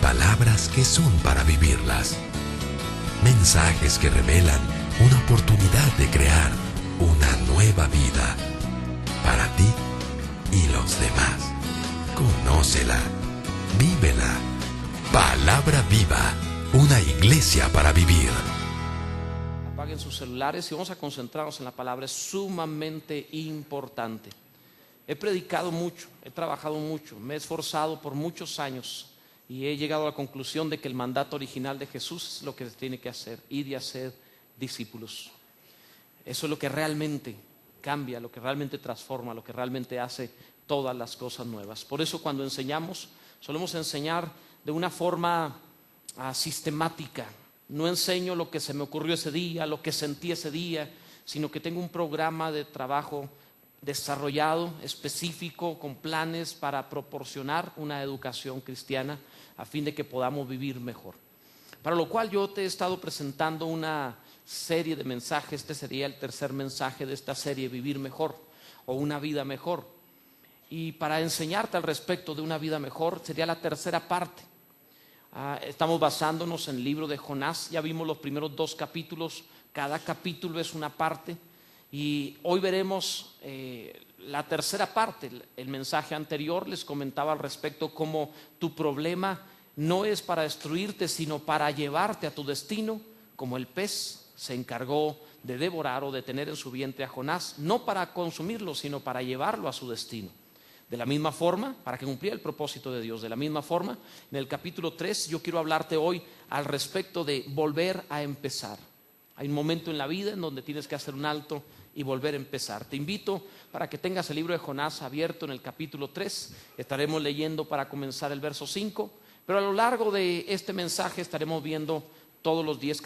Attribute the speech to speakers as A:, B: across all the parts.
A: palabras que son para vivirlas. Mensajes que revelan una oportunidad de crear una nueva vida para ti y los demás. Conócela, vívela. Palabra viva, una iglesia para vivir.
B: Apaguen sus celulares y vamos a concentrarnos en la palabra. Es sumamente importante. He predicado mucho, he trabajado mucho, me he esforzado por muchos años y he llegado a la conclusión de que el mandato original de Jesús es lo que se tiene que hacer, ir y hacer discípulos. Eso es lo que realmente cambia, lo que realmente transforma, lo que realmente hace todas las cosas nuevas. Por eso cuando enseñamos, solemos enseñar de una forma sistemática. No enseño lo que se me ocurrió ese día, lo que sentí ese día, sino que tengo un programa de trabajo desarrollado, específico, con planes para proporcionar una educación cristiana a fin de que podamos vivir mejor. Para lo cual yo te he estado presentando una serie de mensajes. Este sería el tercer mensaje de esta serie, Vivir Mejor o Una Vida Mejor. Y para enseñarte al respecto de una vida mejor sería la tercera parte. Estamos basándonos en el libro de Jonás. Ya vimos los primeros 2 capítulos. Cada capítulo es una parte. Y hoy veremos la tercera parte. El mensaje anterior les comentaba al respecto cómo tu problema no es para destruirte, sino para llevarte a tu destino, como el pez se encargó de devorar o de tener en su vientre a Jonás, no para consumirlo, sino para llevarlo a su destino. De la misma forma, para que cumpliera el propósito de Dios. De la misma forma, en el capítulo 3 yo quiero hablarte hoy al respecto de volver a empezar. Hay un momento en la vida en donde tienes que hacer un alto y volver a empezar. Te invito para que tengas el libro de Jonás abierto en el capítulo 3. Estaremos leyendo para comenzar el verso 5, pero a lo largo de este mensaje estaremos viendo todos los 10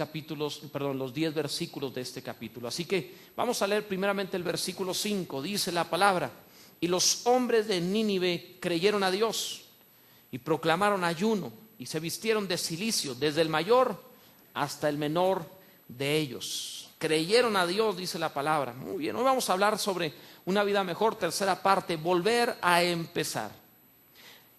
B: versículos de este capítulo. Así que vamos a leer primeramente el versículo 5. Dice la palabra: y los hombres de Nínive creyeron a Dios y proclamaron ayuno y se vistieron de cilicio, desde el mayor hasta el menor de ellos. Creyeron a Dios, dice la palabra. Muy bien, hoy vamos a hablar sobre una vida mejor, tercera parte, volver a empezar.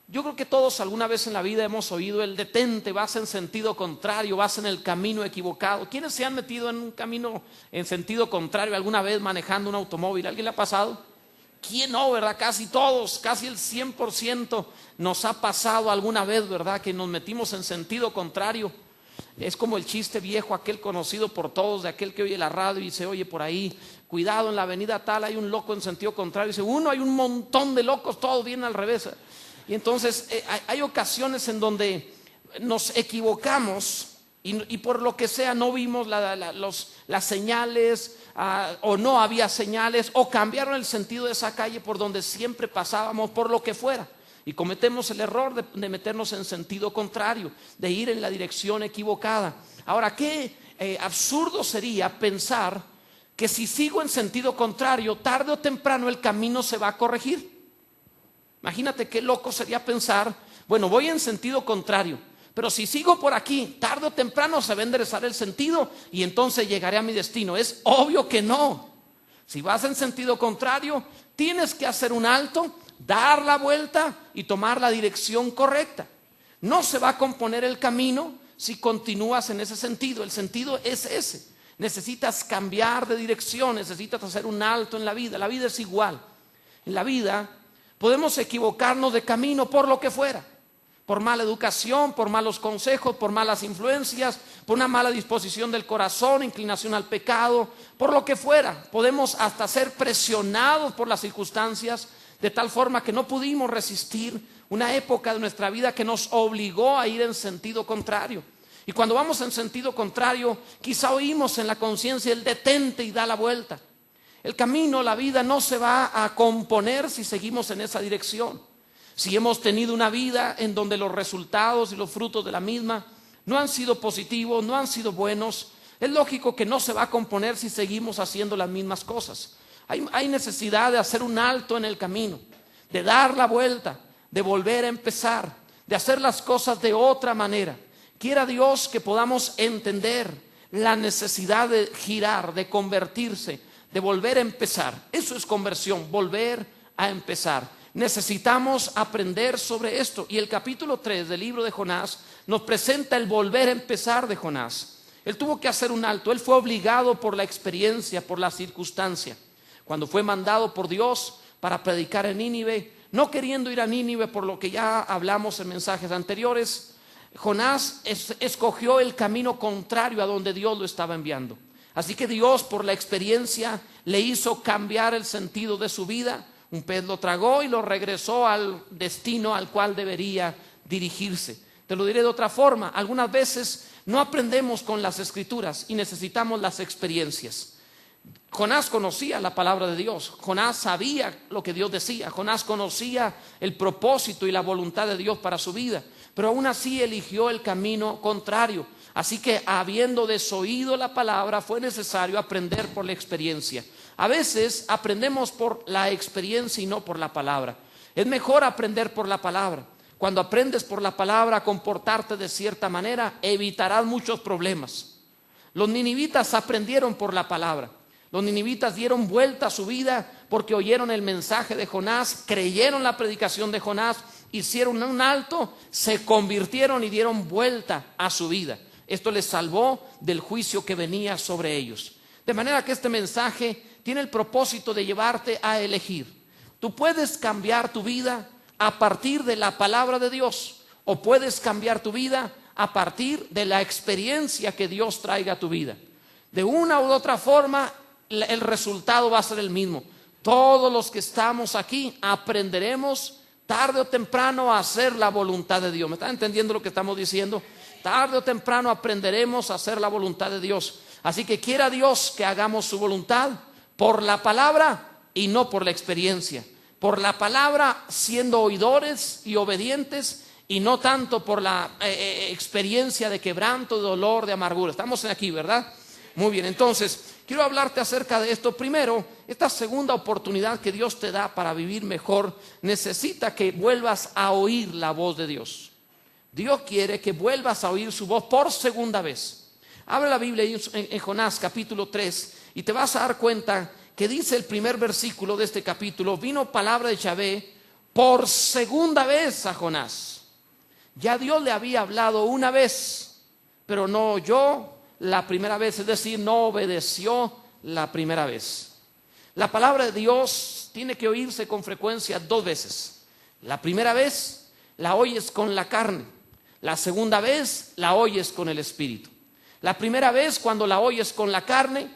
B: Yo creo que todos alguna vez en la vida hemos oído el detente, vas en sentido contrario, vas en el camino equivocado. ¿Quiénes se han metido en un camino en sentido contrario alguna vez manejando un automóvil? ¿Alguien le ha pasado? ¿Quién no, verdad? Casi todos, casi el 100% nos ha pasado alguna vez, ¿verdad? Que nos metimos en sentido contrario. Es como el chiste viejo, aquel conocido por todos, de aquel que oye la radio y dice: oye, por ahí, cuidado, en la avenida tal hay un loco en sentido contrario. Y dice: hay un montón de locos, todos vienen al revés. Y entonces hay ocasiones en donde nos equivocamos y por lo que sea no vimos las señales, o no había señales, o cambiaron el sentido de esa calle por donde siempre pasábamos, por lo que fuera. Y cometemos el error de meternos en sentido contrario, de ir en la dirección equivocada. Ahora, qué absurdo sería pensar que si sigo en sentido contrario, tarde o temprano el camino se va a corregir. Imagínate qué loco sería pensar: bueno, voy en sentido contrario, pero si sigo por aquí, tarde o temprano se va a enderezar el sentido y entonces llegaré a mi destino. Es obvio que no. Si vas en sentido contrario, tienes que hacer un alto, dar la vuelta y tomar la dirección correcta. No se va a componer el camino si continúas en ese sentido. El sentido es ese. Necesitas cambiar de dirección, necesitas hacer un alto en la vida. La vida es igual. En la vida podemos equivocarnos de camino por lo que fuera. Por mala educación, por malos consejos, por malas influencias, por una mala disposición del corazón, inclinación al pecado, por lo que fuera. Podemos hasta ser presionados por las circunstancias de tal forma que no pudimos resistir una época de nuestra vida que nos obligó a ir en sentido contrario. Y cuando vamos en sentido contrario, quizá oímos en la conciencia el detente y da la vuelta. El camino, la vida no se va a componer si seguimos en esa dirección. Si hemos tenido una vida en donde los resultados y los frutos de la misma no han sido positivos, no han sido buenos, es lógico que no se va a componer si seguimos haciendo las mismas cosas. Hay necesidad de hacer un alto en el camino, de dar la vuelta, de volver a empezar, de hacer las cosas de otra manera. Quiera Dios que podamos entender la necesidad de girar, de convertirse, de volver a empezar. Eso es conversión, volver a empezar. Necesitamos aprender sobre esto. Y el capítulo 3 del libro de Jonás nos presenta el volver a empezar de Jonás. Él tuvo que hacer un alto. Él fue obligado por la experiencia, por la circunstancia. Cuando fue mandado por Dios para predicar en Nínive, no queriendo ir a Nínive por lo que ya hablamos en mensajes anteriores, Jonás escogió el camino contrario a donde Dios lo estaba enviando. Así que Dios, por la experiencia, le hizo cambiar el sentido de su vida. Un pez lo tragó y lo regresó al destino al cual debería dirigirse. Te lo diré de otra forma. Algunas veces no aprendemos con las escrituras y necesitamos las experiencias. Jonás conocía la palabra de Dios. Jonás sabía lo que Dios decía. Jonás conocía el propósito y la voluntad de Dios para su vida. Pero aún así eligió el camino contrario. Así que habiendo desoído la palabra, fue necesario aprender por la experiencia. A veces aprendemos por la experiencia y no por la palabra. Es mejor aprender por la palabra. Cuando aprendes por la palabra a comportarte de cierta manera, evitarás muchos problemas. Los ninivitas aprendieron por la palabra. Los ninivitas dieron vuelta a su vida porque oyeron el mensaje de Jonás, creyeron la predicación de Jonás, hicieron un alto, se convirtieron y dieron vuelta a su vida. Esto les salvó del juicio que venía sobre ellos. De manera que este mensaje tiene el propósito de llevarte a elegir. Tú puedes cambiar tu vida a partir de la palabra de Dios, o puedes cambiar tu vida a partir de la experiencia que Dios traiga a tu vida. De una u otra forma, el resultado va a ser el mismo. Todos los que estamos aquí aprenderemos tarde o temprano a hacer la voluntad de Dios. ¿Me están entendiendo lo que estamos diciendo? Tarde o temprano aprenderemos a hacer la voluntad de Dios. Así que quiera Dios que hagamos su voluntad por la palabra y no por la experiencia. Por la palabra siendo oidores y obedientes y no tanto por la experiencia de quebranto, de dolor, de amargura. Estamos aquí, ¿verdad? Muy bien, entonces quiero hablarte acerca de esto. Primero, esta segunda oportunidad que Dios te da para vivir mejor necesita que vuelvas a oír la voz de Dios. Dios quiere que vuelvas a oír su voz por segunda vez. Abre la Biblia en Jonás capítulo 3 y te vas a dar cuenta que dice el primer versículo de este capítulo: vino palabra de Yahvé por segunda vez a Jonás. Ya Dios le había hablado una vez, pero no oyó la primera vez, es decir, no obedeció la primera vez. La palabra de Dios tiene que oírse con frecuencia dos veces. La primera vez la oyes con la carne. La segunda vez la oyes con el espíritu. La primera vez, cuando la oyes con la carne,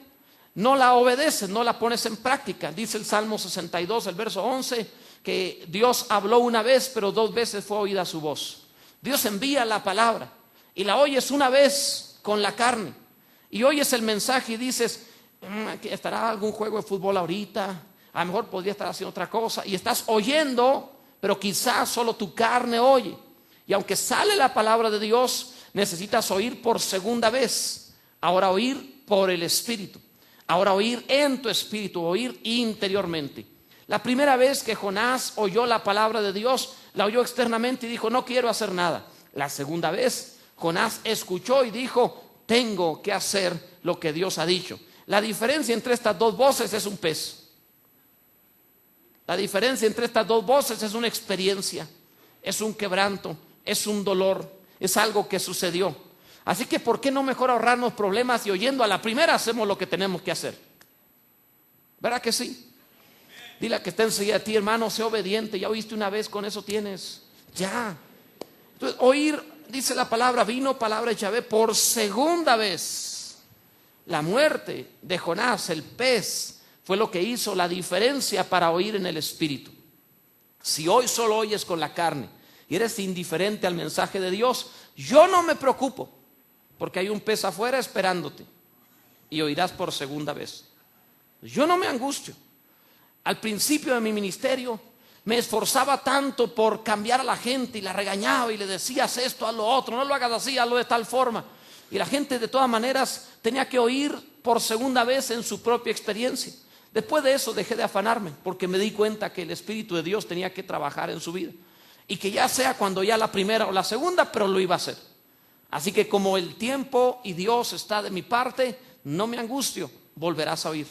B: no la obedeces, no la pones en práctica. Dice el Salmo 62, el verso 11, que Dios habló una vez, pero dos veces fue oída su voz. Dios envía la palabra y la oyes una vez con la carne. Y oyes el mensaje y dices, ¿estará algún juego de fútbol ahorita? A lo mejor podría estar haciendo otra cosa. Y estás oyendo, pero quizás solo tu carne oye. Y aunque sale la palabra de Dios, necesitas oír por segunda vez. Ahora oír por el Espíritu. Ahora oír en tu espíritu, oír interiormente. La primera vez que Jonás oyó la palabra de Dios, la oyó externamente y dijo, no quiero hacer nada. La segunda vez, Jonás escuchó y dijo, tengo que hacer lo que Dios ha dicho. La diferencia entre estas dos voces es un pez. La diferencia entre estas dos voces es una experiencia, es un quebranto, es un dolor, es algo que sucedió. Así que ¿por qué no mejor ahorrarnos problemas y oyendo a la primera hacemos lo que tenemos que hacer? ¿Verdad que sí? Dile a que está enseguida de ti, hermano, sé obediente. Ya oíste una vez, con eso tienes. Ya. Entonces, oír, dice la palabra, vino palabra de Yahvé por segunda vez. La muerte de Jonás, el pez, fue lo que hizo la diferencia para oír en el espíritu. Si hoy solo oyes con la carne y eres indiferente al mensaje de Dios, yo no me preocupo, porque hay un pez afuera esperándote y oirás por segunda vez. Yo no me angustio. Al principio de mi ministerio me esforzaba tanto por cambiar a la gente y la regañaba y le decía, haz esto, haz lo otro, no lo hagas así, hazlo de tal forma. Y la gente de todas maneras tenía que oír por segunda vez en su propia experiencia. Después de eso dejé de afanarme, porque me di cuenta que el Espíritu de Dios tenía que trabajar en su vida. Y que ya sea cuando ya la primera o la segunda, pero lo iba a hacer. Así que como el tiempo y Dios está de mi parte, no me angustio, volverás a oír.